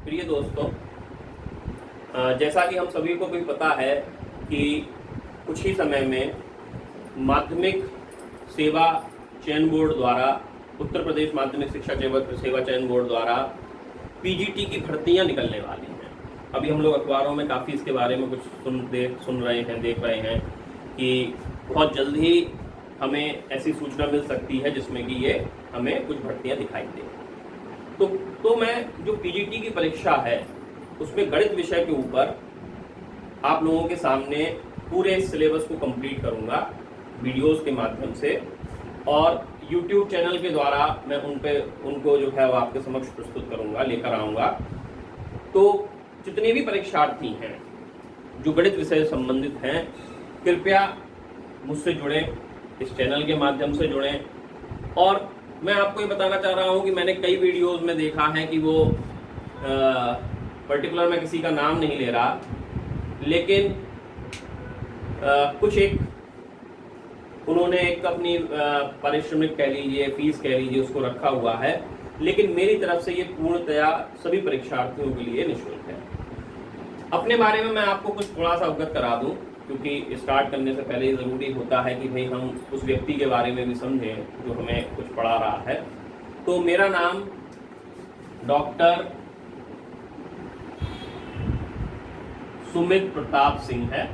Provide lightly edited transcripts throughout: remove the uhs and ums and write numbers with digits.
प्रिय दोस्तों, जैसा कि हम सभी को भी पता है कि कुछ ही समय में माध्यमिक सेवा चयन बोर्ड द्वारा, उत्तर प्रदेश माध्यमिक शिक्षा सेवा चयन बोर्ड द्वारा पीजीटी की भर्तियां निकलने वाली हैं। अभी हम लोग अखबारों में काफ़ी इसके बारे में कुछ सुन रहे हैं, देख रहे हैं कि बहुत जल्द ही हमें ऐसी सूचना मिल सकती है जिसमें कि ये हमें कुछ भर्तियां दिखाई दें। तो मैं जो पीजीटी की परीक्षा है उसमें गणित विषय के ऊपर आप लोगों के सामने पूरे सिलेबस को कंप्लीट करूंगा वीडियोस के माध्यम से, और यूट्यूब चैनल के द्वारा मैं उनको जो है वो आपके समक्ष प्रस्तुत करूंगा, लेकर आऊंगा। तो जितने भी परीक्षार्थी हैं जो गणित विषय से संबंधित हैं, कृपया मुझसे जुड़ें, इस चैनल के माध्यम से जुड़ें। और मैं आपको ये बताना चाह रहा हूँ कि मैंने कई वीडियोस में देखा है कि वो पर्टिकुलर मैं किसी का नाम नहीं ले रहा, लेकिन कुछ उन्होंने एक अपनी पारिश्रमिक कह लीजिए, फीस कह लीजिए, उसको रखा हुआ है, लेकिन मेरी तरफ से ये पूर्णतया सभी परीक्षार्थियों के लिए निःशुल्क है। अपने बारे में मैं आपको कुछ थोड़ा सा अवगत करा दूं, क्योंकि स्टार्ट करने से पहले ज़रूरी होता है कि भाई हम उस व्यक्ति के बारे में भी समझें जो हमें कुछ पढ़ा रहा है। तो मेरा नाम डॉक्टर सुमित प्रताप सिंह है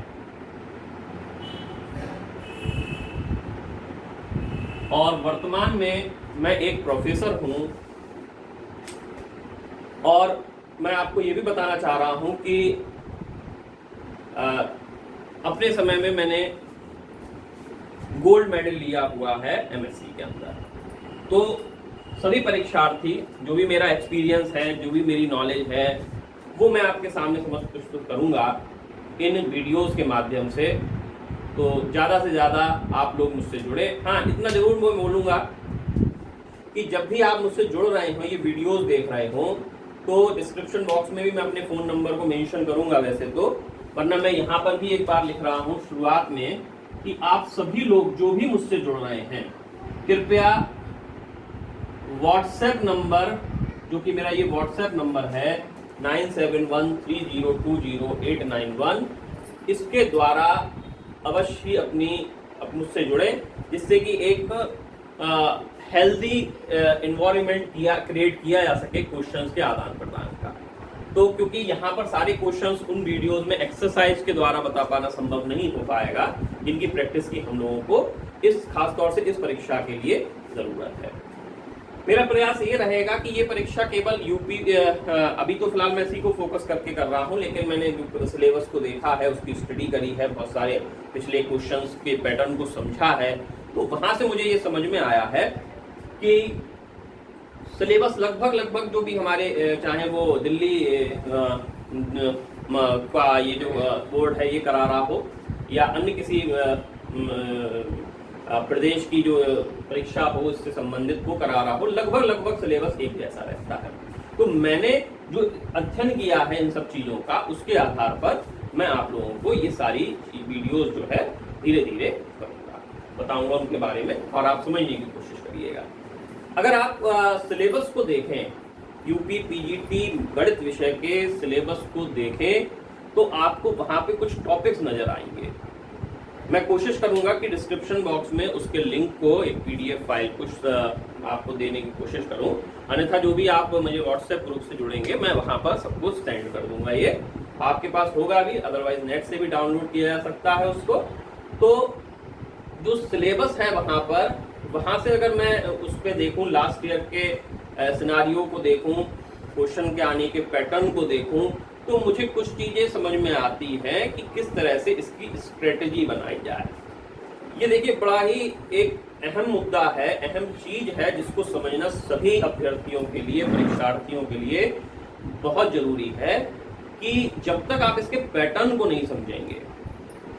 और वर्तमान में मैं एक प्रोफेसर हूं। और मैं आपको ये भी बताना चाह रहा हूं कि अपने समय में मैंने गोल्ड मेडल लिया हुआ है एमएससी के अंदर। तो सभी परीक्षार्थी, जो भी मेरा एक्सपीरियंस है, जो भी मेरी नॉलेज है, वो मैं आपके सामने समझ प्रस्तुत करूंगा इन वीडियोस के माध्यम से। तो ज़्यादा से ज़्यादा आप लोग मुझसे जुड़े। हाँ, इतना ज़रूर मैं बोलूँगा कि जब भी आप मुझसे जुड़ रहे हो, ये वीडियोस देख रहे हो, तो डिस्क्रिप्शन बॉक्स में भी मैं अपने फ़ोन नंबर को मेंशन करूँगा वैसे तो, वरना मैं यहाँ पर भी एक बार लिख रहा हूँ शुरुआत में कि आप सभी लोग जो भी मुझसे जुड़ रहे हैं, कृपया व्हाट्सएप नंबर, जो कि मेरा ये व्हाट्सएप नंबर है 9713020891, इसके द्वारा अवश्य मुझसे जुड़े, जिससे कि एक हेल्दी इन्वायरमेंट क्रिएट किया जा सके क्वेश्चंस के आदान प्रदान का। तो क्योंकि यहाँ पर सारे क्वेश्चंस उन वीडियोस में एक्सरसाइज के द्वारा बता पाना संभव नहीं हो पाएगा, जिनकी प्रैक्टिस की हम लोगों को खास तौर से इस परीक्षा के लिए जरूरत है। मेरा प्रयास ये रहेगा कि ये परीक्षा केवल यूपी, अभी तो फिलहाल मैं इसी को फोकस करके कर रहा हूँ, लेकिन मैंने जो सिलेबस को देखा है, उसकी स्टडी करी है, बहुत सारे पिछले क्वेश्चंस के पैटर्न को समझा है, तो वहाँ से मुझे ये समझ में आया है कि सिलेबस लगभग जो भी हमारे, चाहे वो दिल्ली का ये जो बोर्ड है ये करा रहा हो, या अन्य किसी प्रदेश की जो परीक्षा हो इससे संबंधित वो करा रहा हो, लगभग सिलेबस एक जैसा रहता है। तो मैंने जो अध्ययन किया है इन सब चीज़ों का, उसके आधार पर मैं आप लोगों को ये सारी वीडियोस जो है धीरे धीरे बताऊंगा उनके बारे में, और आप समझने की कोशिश करिएगा। अगर आप सिलेबस को देखें, यूपी पीजीटी गणित विषय के सिलेबस को देखें, तो आपको वहाँ पे कुछ टॉपिक्स नजर आएंगे। मैं कोशिश करूंगा कि डिस्क्रिप्शन बॉक्स में उसके लिंक को, एक पीडीएफ फाइल कुछ आपको देने की कोशिश करूं, अन्यथा जो भी आप मुझे व्हाट्सएप ग्रुप से जुड़ेंगे, मैं वहां पर सब कुछ सेंड कर दूंगा। ये आपके पास होगा भी, अदरवाइज नेट से भी डाउनलोड किया जा सकता है उसको। तो जो सिलेबस है वहां से अगर मैं उस पर देखूं, लास्ट ईयर के सिनारियो को देखूं, क्वेश्चन के आने के पैटर्न को देखूं, तो मुझे कुछ चीजें समझ में आती हैं कि किस तरह से इसकी स्ट्रेटेजी बनाई जाए। ये देखिए, बड़ा ही एक अहम मुद्दा है, अहम चीज है, जिसको समझना सभी अभ्यर्थियों के लिए, परीक्षार्थियों के लिए बहुत जरूरी है कि जब तक आप इसके पैटर्न को नहीं समझेंगे,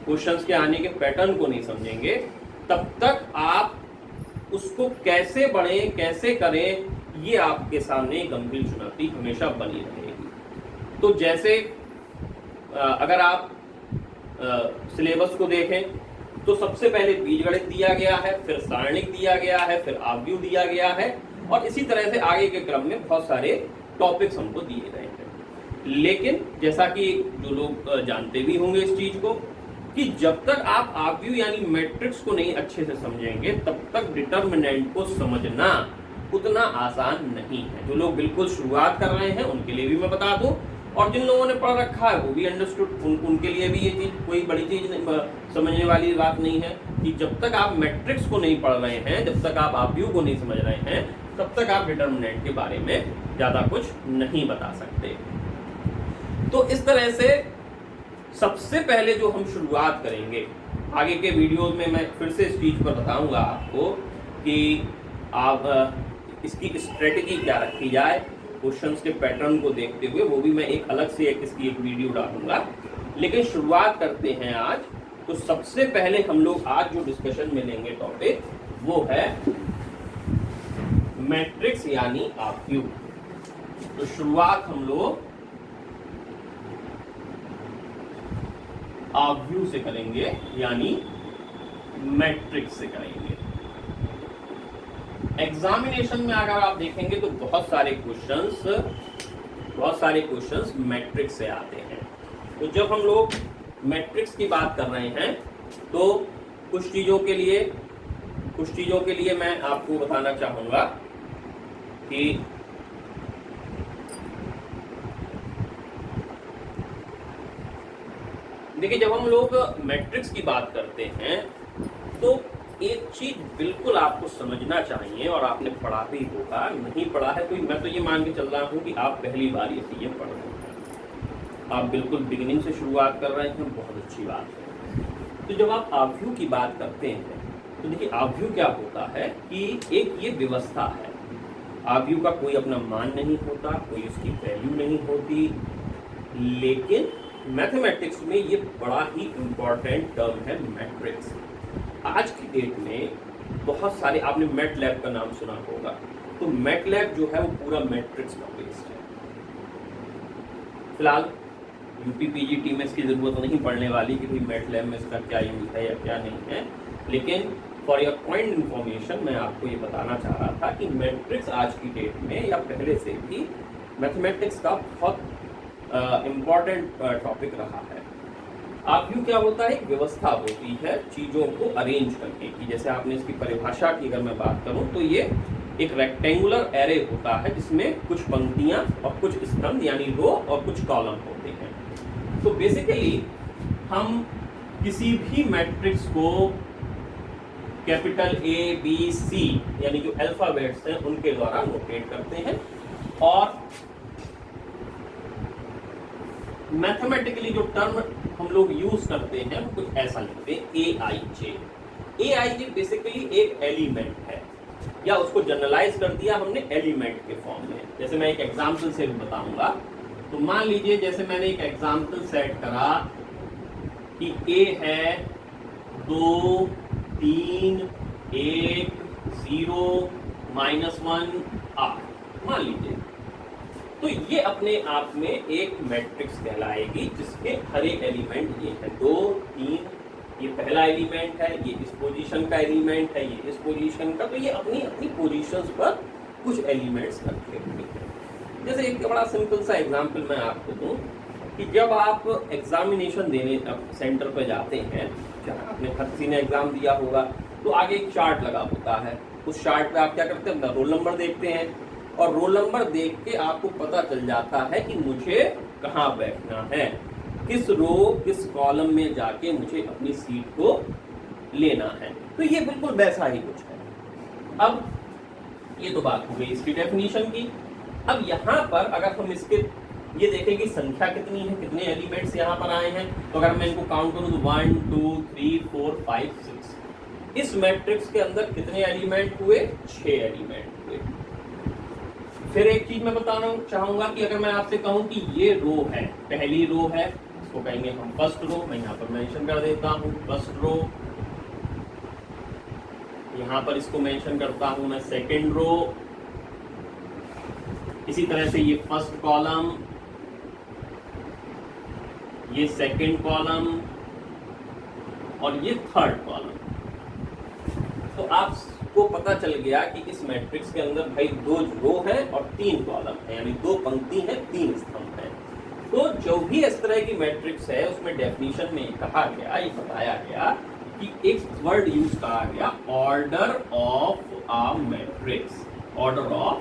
क्वेश्चंस के आने के पैटर्न को नहीं समझेंगे, तब तक आप उसको कैसे बढ़ें, कैसे करें, ये आपके सामने गंभीर चुनौती हमेशा बनी रहेगी। तो जैसे अगर आप सिलेबस को देखें, तो सबसे पहले बीजगणित दिया गया है, फिर सारणिक दिया गया है, फिर आव्यूह दिया गया है, और इसी तरह से आगे के क्रम में बहुत सारे टॉपिक्स हमको दिए गए हैं। लेकिन जैसा कि जो लोग जानते भी होंगे इस चीज को, कि जब तक आप आव्यूह यानी मैट्रिक्स को नहीं अच्छे से समझेंगे तब तक डिटर्मिनेंट को समझना उतना आसान नहीं है। जो लोग बिल्कुल शुरुआत कर रहे हैं उनके लिए भी मैं बता दूं, और जिन लोगों ने पढ़ रखा है वो भी अंडरस्टूड, उनके लिए भी ये चीज कोई बड़ी चीज समझने वाली बात नहीं है कि जब तक आप मैट्रिक्स को नहीं पढ़ रहे हैं, जब तक आप आव्यूह को नहीं समझ रहे हैं, तब तक आप डिटर्मिनेंट के बारे में ज्यादा कुछ नहीं बता सकते। तो इस तरह से सबसे पहले जो हम शुरुआत करेंगे, आगे के वीडियोस में मैं फिर से इस चीज पर बताऊंगा आपको कि आप इसकी स्ट्रेटेजी क्या रखी जाए, क्वेश्चंस के पैटर्न को देखते हुए, वो भी मैं एक अलग से इसकी एक वीडियो डालूंगा। लेकिन शुरुआत करते हैं आज। तो सबसे पहले हम लोग आज जो डिस्कशन में लेंगे टॉपिक, वो है मैट्रिक्स यानी आव्यूह। तो शुरुआत हम लोग आव्यूह से करेंगे, यानी मैट्रिक्स से करेंगे। एग्जामिनेशन में अगर आप देखेंगे तो बहुत सारे क्वेश्चंस मैट्रिक्स से आते हैं। तो जब हम लोग मैट्रिक्स की बात कर रहे हैं तो कुछ चीजों के लिए मैं आपको बताना चाहूंगा कि देखिए, जब हम लोग मैट्रिक्स की बात करते हैं तो एक चीज बिल्कुल आपको समझना चाहिए, और आपने पढ़ा भी होगा, नहीं पढ़ा है कोई, मैं तो ये मान के चल रहा हूँ कि आप पहली बार ये चीजें पढ़ रहे हैं, आप बिल्कुल बिगिनिंग से शुरुआत कर रहे हैं, बहुत अच्छी बात है। तो जब आप आव्यूह की बात करते हैं तो देखिए, आव्यूह क्या होता है कि एक ये व्यवस्था है। आव्यूह का कोई अपना मान नहीं होता, कोई उसकी वैल्यू नहीं होती, लेकिन मैथमेटिक्स में ये बड़ा ही इंपॉर्टेंट टर्म है मैट्रिक्स। आज की डेट में बहुत सारे, आपने मैटलैब का नाम सुना होगा, तो मैटलैब जो है वो पूरा मैट्रिक्स का बेस्ड है। फिलहाल यूपी पीजीटी में इसकी जरूरत नहीं पड़ने वाली कि भाई मैटलैब में इसका क्या यूज है या क्या नहीं है, लेकिन फॉर योर पॉइंट इन्फॉर्मेशन मैं आपको ये बताना चाह रहा था कि मैट्रिक्स आज की डेट में या पहले से भी मैथमेटिक्स का बहुत इम्पॉर्टेंट टॉपिक रहा है। आव्यूह क्या होता है? एक व्यवस्था होती है चीजों को अरेंज करने की। जैसे आपने इसकी परिभाषा की अगर मैं बात करूं तो ये एक रेक्टेंगुलर एरे होता है जिसमें कुछ पंक्तियां और कुछ स्तंभ यानी रो और कुछ कॉलम होते हैं। तो बेसिकली हम किसी भी मैट्रिक्स को कैपिटल ए बी सी यानी जो अल्फाबेट्स हैं उनके द्वारा नोटेट करते हैं, और मैथमेटिकली जो टर्म हम लोग यूज करते हैं वो कुछ ऐसा लिखते हैं, ए आई जे। ए आई जे बेसिकली एक एलिमेंट है, या उसको जनरलाइज कर दिया हमने एलिमेंट के फॉर्म में। जैसे मैं एक एग्जांपल से बताऊंगा, तो मान लीजिए जैसे मैंने एक एग्जांपल सेट करा कि ए है 2 3 1 0 -1 8 मान लीजिए, तो ये अपने आप में एक मैट्रिक्स कहलाएगी जिसके हर एक एलिमेंट ये है 2 3, ये पहला एलिमेंट है, ये इस पोजीशन का एलिमेंट है, ये इस पोजीशन का, तो ये अपनी अपनी पोजीशंस पर कुछ एलिमेंट्स रखे हुए हैं। जैसे एक बड़ा सिंपल सा एग्जांपल मैं आपको दूं कि जब आप एग्जामिनेशन देने सेंटर पर जाते हैं, जहाँ आपने हर किसी ने एग्जाम दिया होगा, तो आगे एक चार्ट लगा होता है। उस चार्ट पे आप क्या करते हैं? अपना रोल नंबर देखते हैं, और रोल नंबर देख के आपको पता चल जाता है कि मुझे कहाँ बैठना है, किस रो किस कॉलम में जाके मुझे अपनी सीट को लेना है। तो ये बिल्कुल वैसा ही कुछ है। अब ये तो बात हो गई इसकी डेफिनेशन की। अब यहाँ पर अगर हम इसके ये देखें कि संख्या कितनी है, कितने एलिमेंट्स यहाँ पर आए हैं, तो अगर मैं इनको काउंट करूँ तो 1 2 3 4 5 6, इस मैट्रिक्स के अंदर कितने एलिमेंट हुए? 6 एलिमेंट हुए। फिर एक चीज मैं बताना चाहूंगा कि अगर मैं आपसे कहूं कि ये रो है, पहली रो है, इसको कहेंगे हम फर्स्ट रो, मैं यहाँ पर मेंशन कर देता हूँ फर्स्ट रो, यहाँ पर इसको मेंशन करता हूँ मैं सेकंड रो, इसी तरह से ये फर्स्ट कॉलम, ये सेकंड कॉलम और ये थर्ड कॉलम। तो आपको पता चल गया कि इस मैट्रिक्स के अंदर भाई 2 रो है और 3 कॉलम है, यानी 2 पंक्ति है 3 स्तंभ है। तो जो भी इस तरह की मैट्रिक्स है उसमें डेफिनेशन में कहा गया, ये बताया गया कि एक वर्ड यूज करा गया, order of a matrix, order of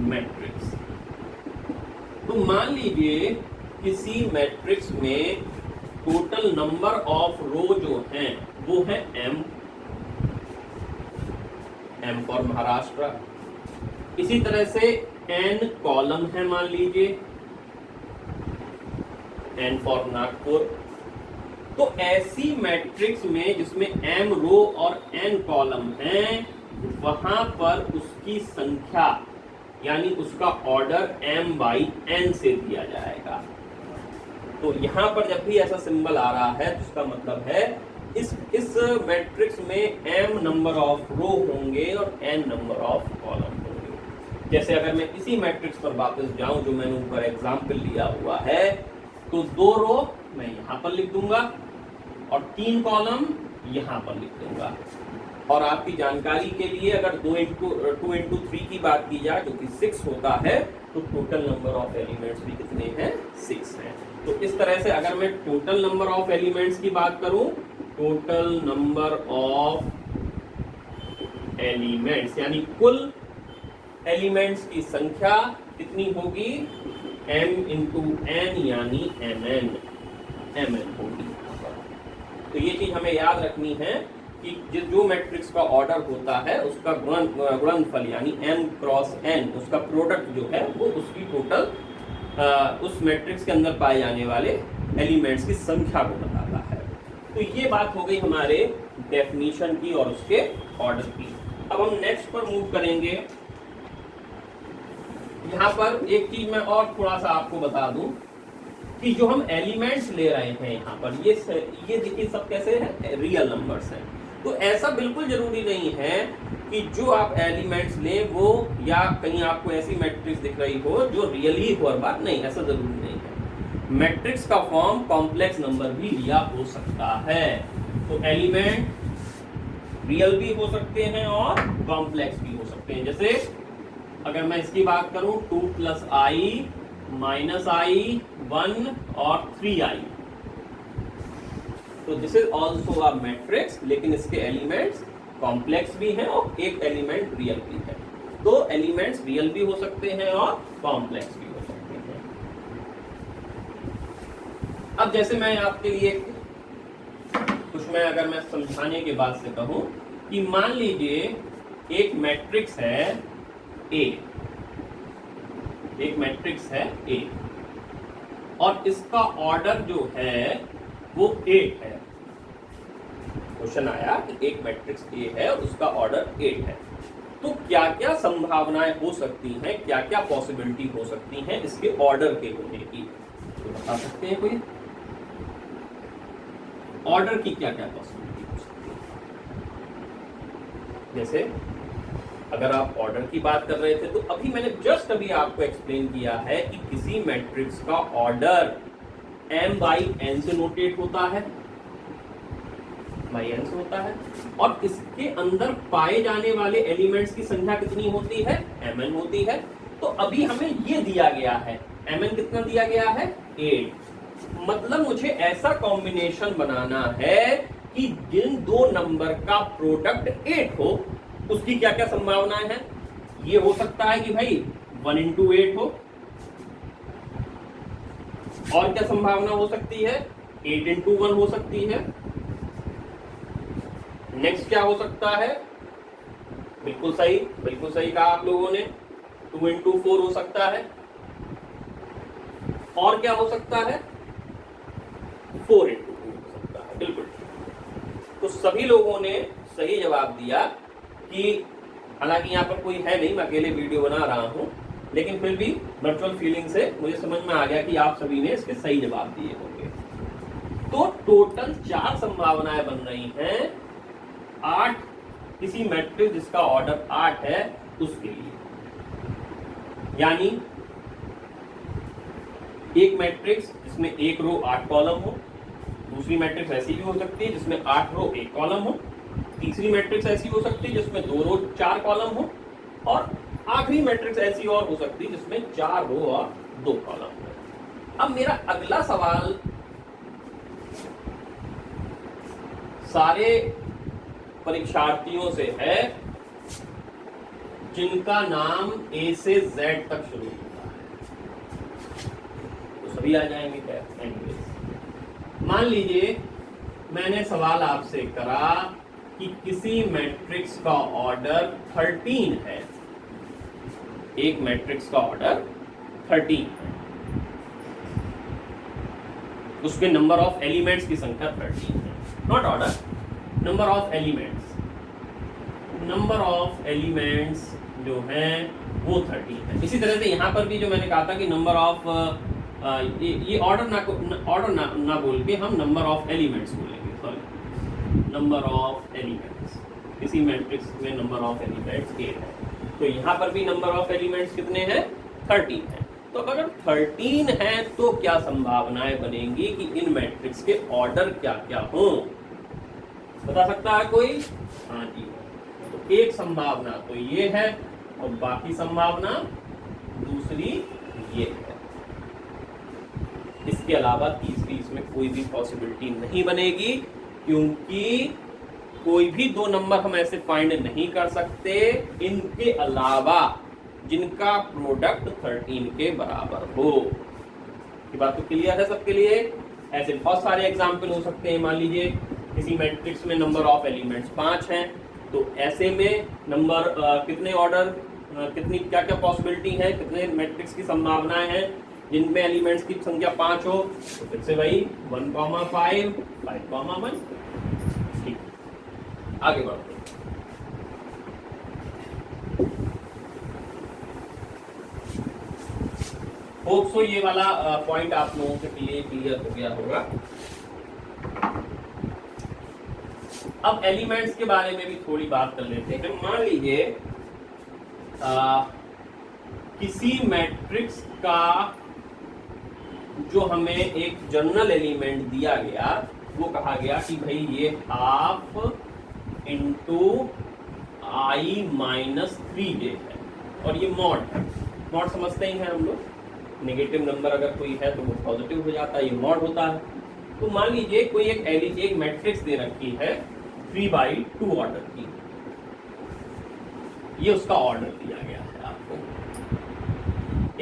matrix. तो मान लीजिए किसी मैट्रिक्स में टोटल नंबर ऑफ रो जो हैं वो है एम फॉर महाराष्ट्र। इसी तरह से एन कॉलम है, मान लीजिए एन फॉर नागपुर। तो ऐसी मैट्रिक्स में जिसमें एम रो और एन कॉलम हैं, वहां पर उसकी संख्या यानी उसका ऑर्डर m बाई n से दिया जाएगा। तो यहां पर जब भी ऐसा सिंबल आ रहा है तो उसका मतलब है इस मैट्रिक्स में m नंबर ऑफ रो होंगे और n नंबर ऑफ कॉलम होंगे। जैसे अगर मैं इसी मैट्रिक्स पर वापस जाऊं जो मैंने ऊपर एग्जांपल लिया हुआ है, तो 2 रो मैं यहां पर लिख दूंगा और 3 कॉलम यहां पर लिख दूंगा। और आपकी जानकारी के लिए अगर 2 इंटू 3 की बात की जाए जो कि 6 होता है, तो टोटल नंबर ऑफ एलिमेंट्स भी कितने हैं? 6 हैं। तो इस तरह से अगर मैं टोटल नंबर ऑफ एलिमेंट्स की बात करूं, टोटल नंबर ऑफ एलिमेंट्स यानी कुल एलिमेंट्स की संख्या कितनी होगी? m इंटू n यानी mn होगी। तो ये चीज हमें याद रखनी है कि जो मैट्रिक्स का ऑर्डर होता है उसका गुणनफल यानी m क्रॉस n, उसका प्रोडक्ट जो है वो उसकी टोटल उस मैट्रिक्स के अंदर पाए जाने वाले एलिमेंट्स की संख्या को बताता है। तो ये बात हो गई हमारे डेफिनेशन की और उसके ऑर्डर की। अब हम नेक्स्ट पर मूव करेंगे। यहाँ पर एक चीज मैं और थोड़ा सा आपको बता दूं कि जो हम एलिमेंट्स ले रहे हैं यहाँ पर, ये देखिए सब कैसे है? रियल नंबर्स हैं। तो ऐसा बिल्कुल जरूरी नहीं है कि जो आप एलिमेंट्स लें वो, या कहीं आपको ऐसी मैट्रिक्स दिख रही हो जो रियली हो हर बार, नहीं, ऐसा जरूरी नहीं है। मैट्रिक्स का फॉर्म कॉम्प्लेक्स नंबर भी लिया हो सकता है। तो एलिमेंट रियल भी हो सकते हैं और कॉम्प्लेक्स भी हो सकते हैं। जैसे अगर मैं इसकी बात करूं 2 + i -i 1 और 3i, तो this is also a matrix, लेकिन इसके एलिमेंट्स कॉम्प्लेक्स भी हैं और एक एलिमेंट रियल भी है। तो एलिमेंट्स रियल भी हो सकते हैं और कॉम्प्लेक्स भी हो सकते हैं। अब जैसे मैं आपके लिए कुछ मैं अगर मैं समझाने के बाद से कहूं कि मान लीजिए एक मैट्रिक्स है A, एक मैट्रिक्स है A और इसका ऑर्डर जो है वो 8 है। क्वेश्चन आया कि एक मैट्रिक्स A है और उसका ऑर्डर 8 है, तो क्या क्या संभावनाएं हो सकती हैं, क्या क्या पॉसिबिलिटी हो सकती हैं इसके ऑर्डर के होने की, तो बता सकते हैं कोई? ऑर्डर की क्या क्या पॉसिबिलिटी हो सकती है? जैसे अगर आप ऑर्डर की बात कर रहे थे तो अभी मैंने जस्ट अभी आपको एक्सप्लेन किया है कि किसी मैट्रिक्स का ऑर्डर m बाई n से नोटेट होता है, बाई n से होता है, और इसके अंदर पाए जाने वाले एलिमेंट्स की संख्या कितनी होती है? mn होती है। तो अभी हमें ये दिया गया है, mn कितना दिया गया है? 8। मतलब मुझे ऐसा कॉम्बिनेशन बनाना है कि जिन दो नंबर का प्रोडक्ट 8 हो, उसकी क्या क्या संभावनाएं हैं? ये हो सकता है कि भाई 1 इंटू 8 हो, और क्या संभावना हो सकती है? 8 इंटू 1 हो सकती है। नेक्स्ट क्या हो सकता है? बिल्कुल सही कहा आप लोगों ने, 2 इंटू 4 हो सकता है। और क्या हो सकता है? 4 इंटू 2 हो सकता है। बिल्कुल। तो सभी लोगों ने सही जवाब दिया कि हालांकि यहाँ पर कोई है नहीं, मैं अकेले वीडियो बना रहा हूं, लेकिन फिर भी वर्चुअल फीलिंग से मुझे समझ में आ गया कि आप सभी ने इसके सही जवाब दिए होंगे। तो टोटल 4 संभावनाएं बन रही हैं 8 किसी मैट्रिक्स जिसका ऑर्डर 8 है उसके लिए। यानी एक मैट्रिक्स जिसमें एक रो 8 कॉलम हो, दूसरी मैट्रिक्स ऐसी भी हो सकती है जिसमें 8 रो 1 कॉलम हो, तीसरी मैट्रिक्स ऐसी हो सकती है जिसमें 2 रो 4 कॉलम हो, और आखिरी मैट्रिक्स ऐसी और हो सकती है जिसमें 4 रो और 2 कॉलम हो। अब मेरा अगला सवाल सारे परीक्षार्थियों से है जिनका नाम ए से जेड तक शुरू होता है, तो सभी आ जाएंगे क्या? एनीवेज, मान लीजिए मैंने सवाल आपसे करा कि किसी मैट्रिक्स का ऑर्डर 13 है, एक मैट्रिक्स का ऑर्डर 13 है, उसके नंबर ऑफ एलिमेंट्स की संख्या 13 है, not order, number of elements, number of elements जो हैं वो 13 है। इसी तरह से यहाँ पर भी जो मैंने कहा था कि नंबर ऑफ ये ऑर्डर ना बोल के हम नंबर ऑफ एलिमेंट्स बोलेंगे, सॉरी, नंबर ऑफ एलिमेंट्स, किसी मैट्रिक्स में नंबर ऑफ एलिमेंट्स 8 है, तो यहाँ पर भी नंबर ऑफ एलिमेंट्स कितने हैं? 13 है। तो अगर 13 है तो क्या संभावनाएं बनेंगी कि इन मैट्रिक्स के ऑर्डर क्या क्या हों? बता सकता है कोई? हाँ जी, तो एक संभावना तो ये है और बाकी संभावना दूसरी ये है। इसके अलावा तीसरी इसमें कोई भी पॉसिबिलिटी नहीं बनेगी, क्योंकि कोई भी दो नंबर हम ऐसे फाइंड नहीं कर सकते इनके अलावा जिनका प्रोडक्ट 13 के बराबर हो। ये बात तो क्लियर है सबके लिए? ऐसे बहुत सारे एग्जाम्पल हो सकते हैं। मान लीजिए किसी मैट्रिक्स में नंबर ऑफ एलिमेंट्स 5 हैं, तो ऐसे में नंबर कितने ऑर्डर, कितनी क्या क्या पॉसिबिलिटी है, कितने मैट्रिक्स की संभावनाएं हैं जिनमें एलिमेंट्स की संख्या 5 हो? तो फिर से वही 1, 5, 5, 1। ठीक, आगे बढ़ते हैं। होप सो ये वाला पॉइंट आप लोगों के लिए क्लियर हो गया होगा। अब एलिमेंट्स के बारे में भी थोड़ी बात कर लेते हैं। मान लीजिए किसी मैट्रिक्स का जो हमें एक जनरल एलिमेंट दिया गया, वो कहा गया कि भाई ये हाफ इंटू i-3j है और ये मॉड है। मॉड समझते ही हैं हम लोग, नेगेटिव नंबर अगर कोई है तो वो पॉजिटिव हो जाता है, ये मॉड होता है। तो मान लीजिए कोई एक मैट्रिक्स दे रखी है 3/2 ऑर्डर की, ये उसका ऑर्डर दिया गया है आपको।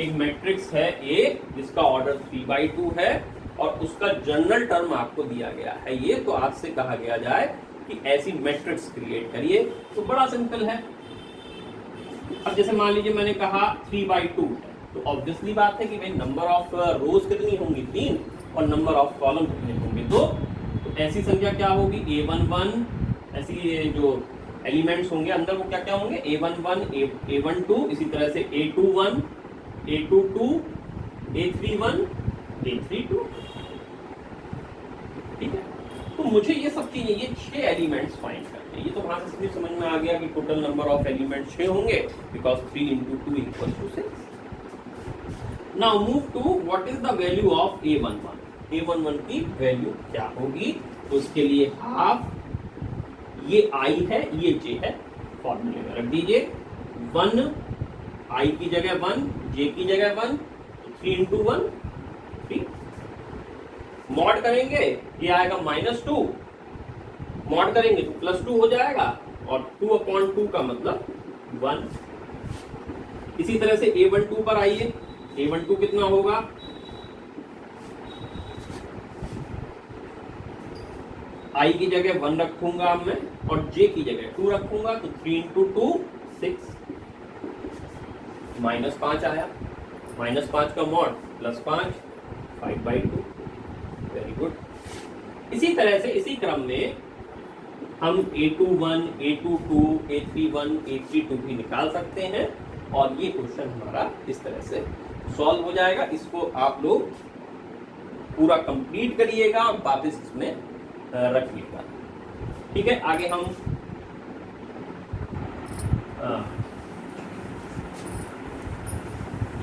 एक मैट्रिक्स है A जिसका ऑर्डर 3/2 है और उसका जनरल टर्म आपको दिया गया है ये, तो आपसे कहा गया जाए कि ऐसी मैट्रिक्स क्रिएट करिए। तो बड़ा सिंपल है। अब जैसे मान लीजिए मैंने कहा 3/2 है, तो ऑब्वियसली बात है कि भाई नंबर ऑफ रोज कितनी होंगी? 3, और नंबर ऑफ कॉलम कितने होंगे? 2। तो ऐसी संख्या क्या होगी? A11, ऐसी जो एलिमेंट्स होंगे अंदर वो क्या क्या होंगे? A11, A12, इसी तरह से A21, A22, A31, A32। ठीक है, तो मुझे ये सब चीजें, ये 6 एलिमेंट्स फाइंड करने हैं। ये तो वहां से सिर्फ समझ में आ गया कि टोटल नंबर ऑफ एलिमेंट्स 6 होंगे, because 3 into 2 = 6। Now move to what is the value of A11। A11 की वैल्यू क्या होगी? तो उसके लिए हाफ, ये I है, ये J है, फॉर्मूले में रख दीजिए। 1 I की जगह 1, J की जगह 1, 3 into 1 3। मॉड करेंगे ये आएगा -2, मॉड करेंगे तो +2 हो जाएगा, और 2/2 का मतलब 1। इसी तरह से A12 पर आइए। A12 कितना होगा? I की जगह 1 रखूंगा मैं और J की जगह 2 रखूंगा, तो 3 into 2 6, -5 आया। -5 का मॉड +5, 5/2। Very good. इसी तरह से इसी क्रम में हम A21, A22, A31, A32 भी निकाल सकते हैं, और ये क्वेश्चन हमारा इस तरह से सॉल्व हो जाएगा। इसको आप लोग पूरा कंप्लीट करिएगा और वापस इसमें रखिएगा। ठीक है, आगे हम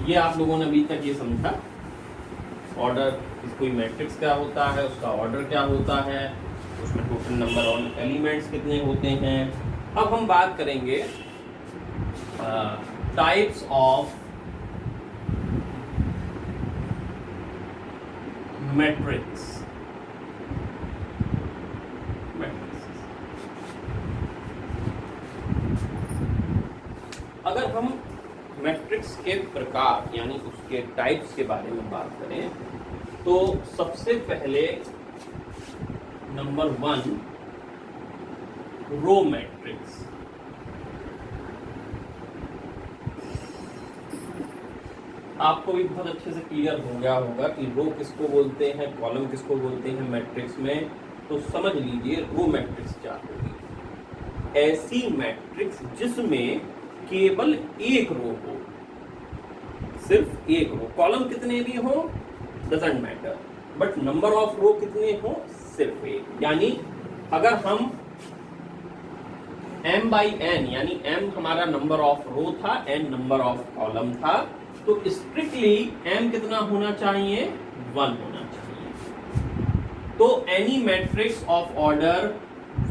ये आप लोगों ने अभी तक ये समझा ऑर्डर, कोई मैट्रिक्स क्या होता है, उसका ऑर्डर क्या होता है, उसमें टोटल नंबर ऑफ एलिमेंट्स कितने होते हैं। अब हम बात करेंगे टाइप्स ऑफ मैट्रिक्स। अगर हम मैट्रिक्स के प्रकार यानी उसके टाइप्स के बारे में बात करें तो सबसे पहले नंबर 1 रो मैट्रिक्स। आपको भी बहुत अच्छे से क्लियर हो गया होगा कि रो किसको बोलते हैं, कॉलम किसको बोलते हैं मैट्रिक्स में। तो समझ लीजिए रो मैट्रिक्स क्या होगी। ऐसी मैट्रिक्स जिसमें केवल एक रो हो, सिर्फ एक रो। कॉलम कितने भी हो doesn't matter, but number of row कितने हो, सिर्फ एक। यानी अगर हम m बाई n यानी m हमारा नंबर ऑफ रो था, n नंबर ऑफ कॉलम था, तो स्ट्रिक्टली m कितना होना चाहिए, 1 होना चाहिए। तो any matrix of order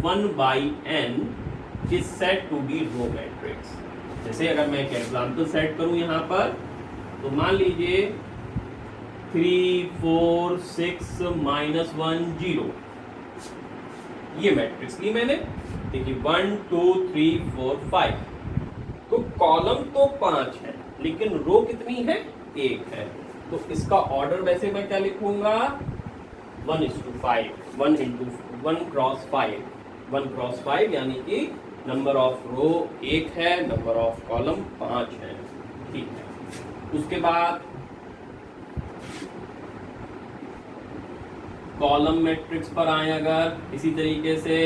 1 by n is said to be row matrix. जैसे अगर मैं एक एग्जांपल सेट करूं यहां पर, तो मान लीजिए 3 4 6 -1 0, ये मैट्रिक्स ली मैंने। देखिए 1 2 3 4 5, तो कॉलम तो 5 है लेकिन रो कितनी है, 1 है। तो इसका ऑर्डर वैसे मैं क्या लिखूंगा, 1:5, 1 क्रॉस 5, 1 क्रॉस 5, यानी कि नंबर ऑफ रो 1 है, नंबर ऑफ कॉलम 5 है। ठीक है। उसके बाद कॉलम मैट्रिक्स पर आए अगर इसी तरीके से,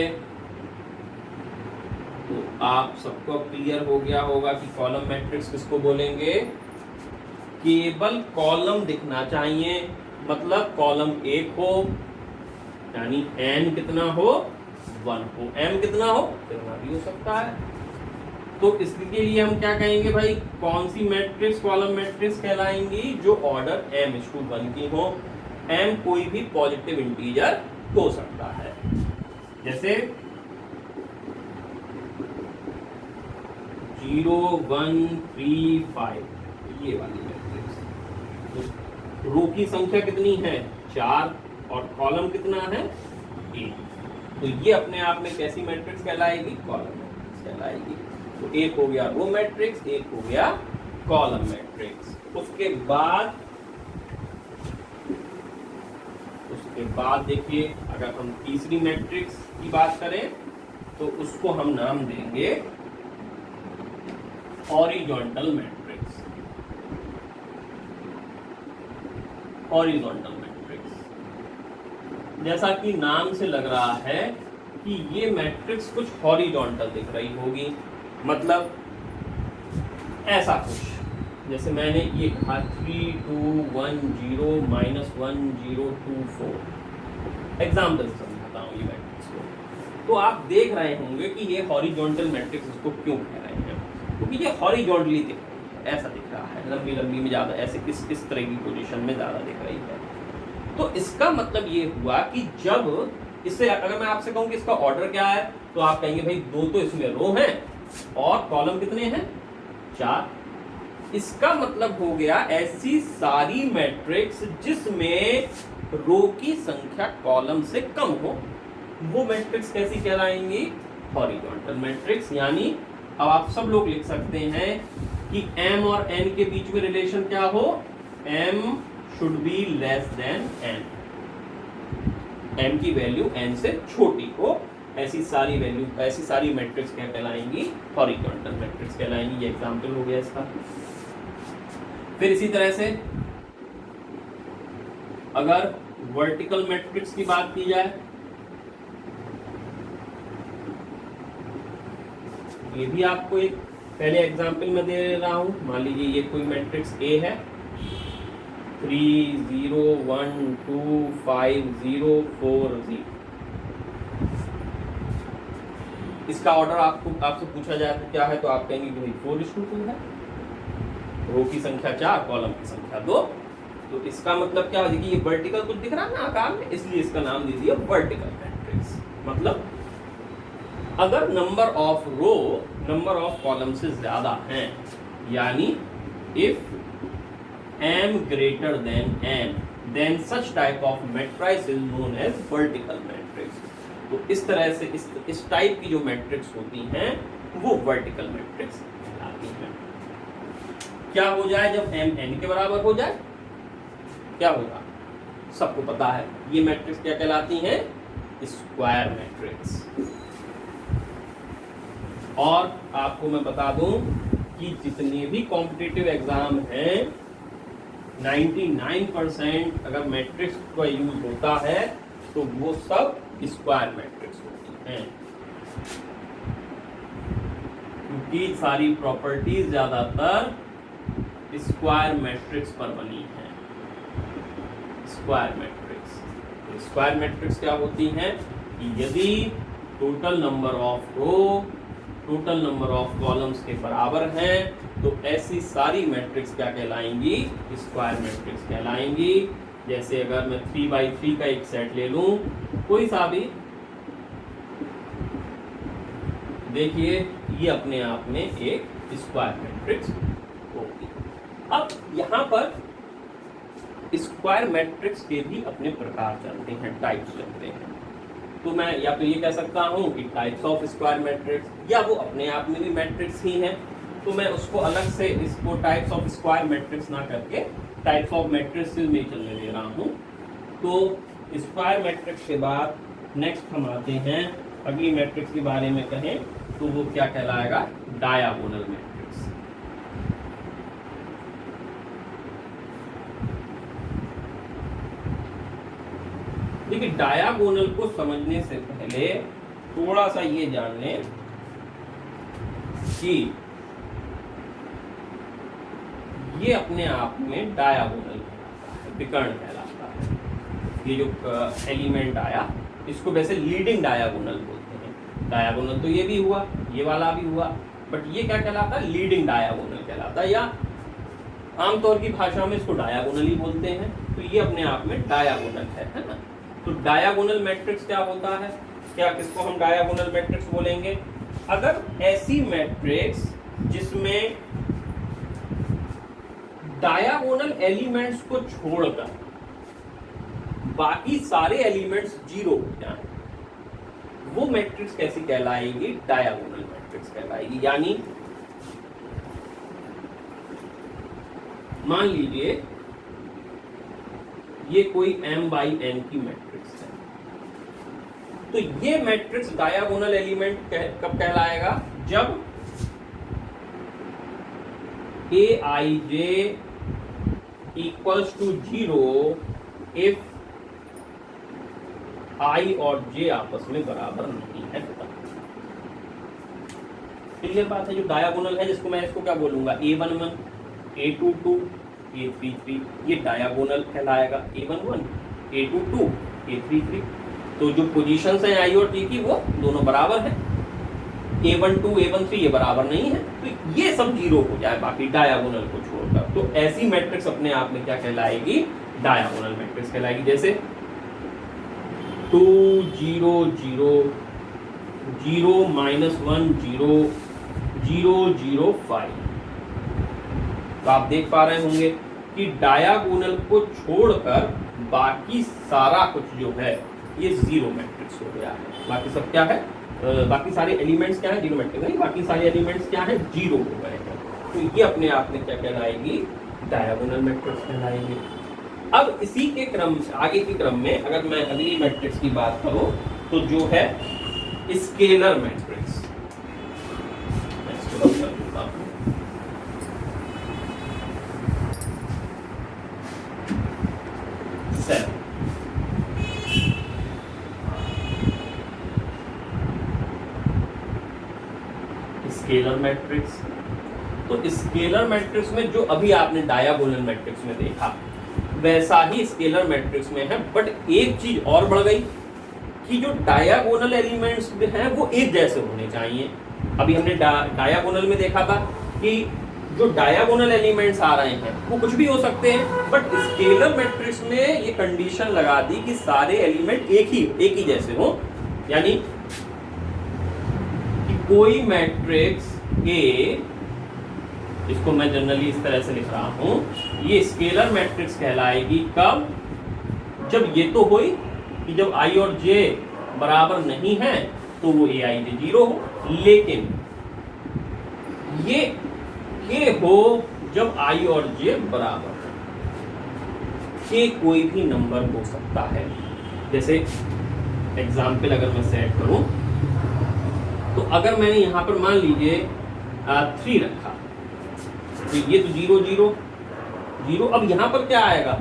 तो आप सबको क्लियर हो गया होगा कि कॉलम मैट्रिक्स किसको बोलेंगे। केवल कॉलम दिखना चाहिए, मतलब कॉलम 1 हो यानी n कितना हो, 1 हो, m कितना हो, कितना भी हो सकता है। तो इसके लिए हम क्या कहेंगे भाई, कौन सी मैट्रिक्स कॉलम मैट्रिक्स कहलाएंगी, जो ऑर्डर m/1 की हो। m कोई भी पॉजिटिव इंटीजर हो सकता है, जैसे 0 1 3 5, ये वाली मैट्रिक्स। तो रो की संख्या कितनी है, 4, और कॉलम कितना है, 1। तो ये अपने आप में कैसी मैट्रिक्स कहलाएगी, कॉलम मैट्रिक्स कहलाएगी। तो एक हो गया रो मैट्रिक्स, एक हो गया कॉलम मैट्रिक्स। उसके बाद देखिए अगर हम तीसरी मैट्रिक्स की बात करें तो उसको हम नाम देंगे हॉरिजॉन्टल मैट्रिक्स। हॉरिजॉन्टल मैट्रिक्स, जैसा कि नाम से लग रहा है कि ये मैट्रिक्स कुछ हॉरिजॉन्टल दिख रही होगी, मतलब ऐसा कुछ। जैसे मैंने ये कहा 3 2 1 0 -1 0 2 4, एग्जाम्पल समझाता हूँ ये मैट्रिक्स को। तो आप देख रहे होंगे कि ये हॉरिजॉन्टल मैट्रिक्स इसको क्यों कह रहे हैं, क्योंकि ये हॉरिजॉन्टली दिख रही है, ऐसा दिख रहा है, लंबी लंबी में ज़्यादा, ऐसे इस तरह की पोजीशन में ज़्यादा दिख रही है। तो इसका मतलब ये हुआ कि जब इससे अगर मैं आपसे कहूँ कि इसका ऑर्डर क्या है, तो आप कहेंगे भाई 2 तो इसमें रो हैं और कॉलम कितने हैं, 4। इसका मतलब हो गया ऐसी सारी मैट्रिक्स जिसमें रो की संख्या कॉलम से कम हो, वो मैट्रिक्स कैसी कहलाएंगी, हॉरिजॉन्टल मैट्रिक्स। यानी अब आप सब लोग लिख सकते हैं कि m और n के बीच में रिलेशन क्या हो, m should be less than n, m की वैल्यू n से छोटी हो। ऐसी सारी मैट्रिक्स क्या कहलाएंगी, हॉरिजॉन्टल मैट्रिक्स कहलाएंगी। ये एग्जांपल हो गया इसका। फिर इसी तरह से अगर वर्टिकल मैट्रिक्स की बात की जाए, ये भी आपको एक पहले एग्जांपल में दे रहा हूं। मान लीजिए ये कोई मैट्रिक्स A है, 3 0 1 2 5 0 4 0। इसका ऑर्डर आपसे पूछा जाए तो क्या है, तो आप कहेंगे कि भाई 4:2 है, रो की संख्या 4, कॉलम की संख्या 2। तो इसका मतलब क्या है कि ये वर्टिकल कुछ दिख रहा है ना आकार में, इसलिए इसका नाम दे दिया वर्टिकल मैट्रिक्स। मतलब अगर number of row number of column से ज्यादा हैं, यानी if m greater than n, then such type of matrix is known as vertical matrix. तो इस तरह से इस टाइप की जो मैट्रिक्स होती हैं वो वर्टिकल मैट्रिक्स कहलाती हैं। क्या हो जाए जब m n के बराबर हो जाए, क्या होगा सबको पता है, ये मैट्रिक्स क्या कहलाती हैं, स्क्वायर मैट्रिक्स। और आपको मैं बता दूं कि जितने भी कॉम्पिटिटिव एग्जाम हैं 99% अगर मैट्रिक्स का यूज होता है तो वो सब स्क्वायर मैट्रिक्स होती हैं, क्योंकि सारी प्रॉपर्टीज ज्यादातर स्क्वायर मैट्रिक्स पर बनी है। स्क्वायर मैट्रिक्स, तो स्क्वायर मैट्रिक्स क्या होती हैं कि यदि total number of row total number of columns के बराबर हैं तो ऐसी सारी मैट्रिक्स क्या कहलाएंगी, स्क्वायर मैट्रिक्स कहलाएंगी। जैसे अगर मैं 3x3 का एक सेट ले लूं, कोई सा भी, देखिए ये अपने आप में एक स्क्वायर मैट्रिक्स होगी। अब यहाँ पर स्क्वायर मैट्रिक्स के भी अपने प्रकार चलते हैं, टाइप्स चलते हैं। तो मैं या तो ये कह सकता हूँ कि टाइप्स ऑफ स्क्वायर मैट्रिक्स, या वो अपने आप में भी मैट्रिक्स ही हैं, तो मैं उसको अलग से इसको टाइप्स ऑफ स्क्वायर मैट्रिक्स ना करके टाइप्स ऑफ मैट्रिक्स में चलने दे रहा हूँ। तो स्क्वायर मैट्रिक्स के बाद नेक्स्ट हम आते हैं, अगली मैट्रिक्स के बारे में कहें तो वो क्या कहलाएगा, डायगोनल मैट्रिक्स। देखिए डायगोनल को समझने से पहले थोड़ा सा ये जान लें कि ये अपने आप में डायगोनल विकर्ण कहलाता है। ये जो एलिमेंट आया इसको वैसे लीडिंग डायगोनल बोलते हैं। डायगोनल तो ये भी हुआ, ये वाला भी हुआ, बट ये क्या कहलाता है, लीडिंग डायगोनल कहलाता है, या आमतौर की भाषा में इसको डायगोनल ही बोलते हैं। तो ये अपने आप में डायगोनल है ना। तो डायगोनल मैट्रिक्स क्या होता है, क्या किसको हम डायगोनल मैट्रिक्स बोलेंगे, अगर ऐसी मैट्रिक्स जिसमें डायगोनल एलिमेंट्स को छोड़कर बाकी सारे एलिमेंट्स जीरो हो जाएं, वो मैट्रिक्स कैसी कहलाएगी, डायगोनल मैट्रिक्स कहलाएगी। यानी मान लीजिए ये कोई m/n की मैट्रिक्स है, तो ये मैट्रिक्स डायगोनल एलिमेंट कब कहलाएगा, जब aij equals to 0 if i और j आपस में बराबर नहीं है। क्लियर बात है। जो डायगोनल है, जिसको मैं इसको क्या बोलूंगा, a11 a22 a33, ये डायगोनल कहलाएगा। a11 a22 a33, तो जो पोजीशंस हैं i और j की वो दोनों बराबर हैं। a12 a13 ये बराबर नहीं है, तो ये सब जीरो हो जाए बाकी डायगोनल को छोड़कर, तो ऐसी मैट्रिक्स अपने आप में क्या कहलाएगी, डायगोनल मैट्रिक्स कहलाएगी। जैसे 2 0 0 0 -1 0 0 0 5। तो आप देख पा रहे होंगे कि डायगोनल को छोड़कर बाकी सारा कुछ जो है ये जीरो मैट्रिक्स हो गया है। बाकी सब क्या है, बाकी सारे एलिमेंट्स क्या है, जीरो मैट्रिक्स नहीं, बाकी सारे एलिमेंट्स क्या है, जीरो हो गए हैं। तो ये अपने आप में क्या कहलाएगी, डायगोनल मैट्रिक्स कहलाएगी। अब इसी के क्रम आगे के क्रम में अगर मैं अगली मैट्रिक्स की बात करूं तो जो है स्केलर मैट्रिक्स, स्केलर मैट्रिक्स। तो स्केलर मैट्रिक्स में जो अभी आपने डायगोनल मैट्रिक्स में देखा वैसा ही स्केलर मैट्रिक्स में है, बट एक चीज और बढ़ गई कि जो डायगोनल एलिमेंट्स हैं वो एक जैसे होने चाहिए। अभी हमने डायगोनल में देखा था कि जो डायगोनल एलिमेंट्स आ रहे हैं वो कुछ भी हो सकते हैं, बट स्केलर मैट्रिक्स में ये कंडीशन लगा दी कि सारे एलिमेंट एक ही जैसे हो। यानी कि कोई मैट्रिक्स A इसको मैं जनरली इस तरह से लिख रहा हूं, ये स्केलर मैट्रिक्स कहलाएगी कब, जब ये तो हुई कि जब i और j बराबर नहीं है तो वो aij 0 हो, लेकिन ये हो जब i और j बराबर हो। k कोई भी नंबर हो सकता है। जैसे एग्जाम्पल अगर मैं सेट करूं, तो अगर मैंने यहां पर मान लीजिए 3 रखा, तो ये तो 0 0 0, अब यहां पर क्या आएगा,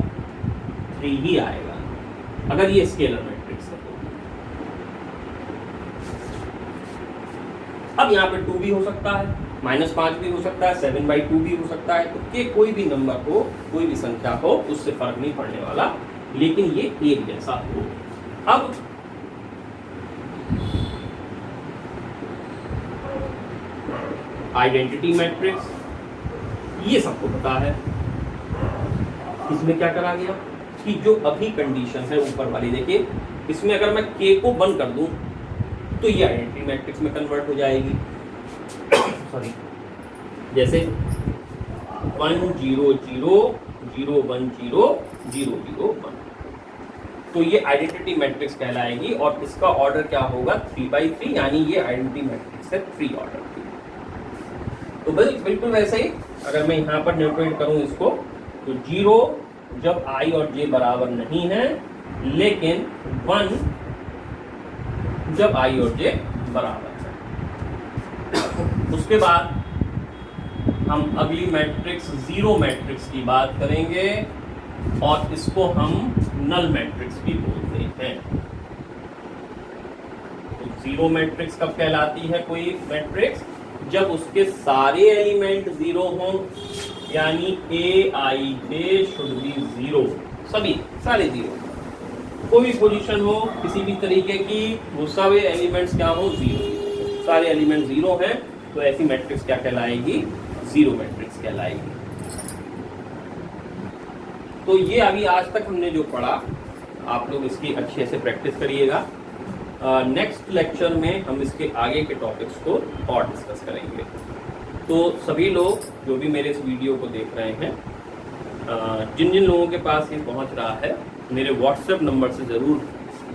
3 ही आएगा अगर ये स्केलर मैट्रिक्स है। अब यहाँ पे 2 भी हो सकता है, -5 भी हो सकता है, 7/2 भी हो सकता है। तो के कोई भी नंबर हो, कोई भी संख्या हो, उससे फर्क नहीं पड़ने वाला, लेकिन ये एक जैसा हो। अब आइडेंटिटी मैट्रिक्स, ये सबको पता है। इसमें क्या करा गया कि जो अभी कंडीशन है ऊपर वाली, देखिए इसमें अगर मैं k को 1 कर दूं तो ये आइडेंटिटी मैट्रिक्स में कन्वर्ट हो जाएगी। सॉरी, जैसे 1 0 0 0 1 0 0 0 1, तो ये आइडेंटिटी मैट्रिक्स कहलाएगी और इसका ऑर्डर क्या होगा, 3/3, यानी ये आइडेंटिटी मैट्रिक्स है 3 ऑर्डर की। तो बिल्कुल वैसे ही अगर मैं यहाँ पर न्यूट्रेट करूँ इसको, तो 0 जब i और j बराबर नहीं है, लेकिन 1 जब i और j बराबर है। उसके बाद हम अगली मैट्रिक्स जीरो मैट्रिक्स की बात करेंगे और इसको हम नल मैट्रिक्स भी बोलते हैं। तो जीरो मैट्रिक्स कब कहलाती है कोई मैट्रिक्स, जब उसके सारे एलिमेंट 0 हों, यानी aij शुड बी 0, सभी सारे 0, कोई भी पोजीशन हो किसी भी तरीके की, वो सब एलिमेंट्स क्या हो, 0, सारे एलिमेंट 0 हैं, तो ऐसी मैट्रिक्स क्या कहलाएगी, जीरो मैट्रिक्स कहलाएगी। तो ये अभी आज तक हमने जो पढ़ा, आप लोग इसकी अच्छे से प्रैक्टिस करिएगा। नेक्स्ट लेक्चर में हम इसके आगे के टॉपिक्स को और डिस्कस करेंगे। तो सभी लोग जो भी मेरे इस वीडियो को देख रहे हैं, जिन जिन लोगों के पास ये पहुंच रहा है, मेरे व्हाट्सएप नंबर से ज़रूर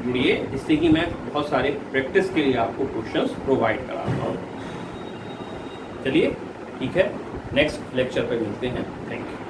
जुड़िए, जिससे कि मैं बहुत सारे प्रैक्टिस के लिए आपको क्वेश्चंस प्रोवाइड कराता हूँ। चलिए ठीक है, नेक्स्ट लेक्चर पर मिलते हैं। Thank you.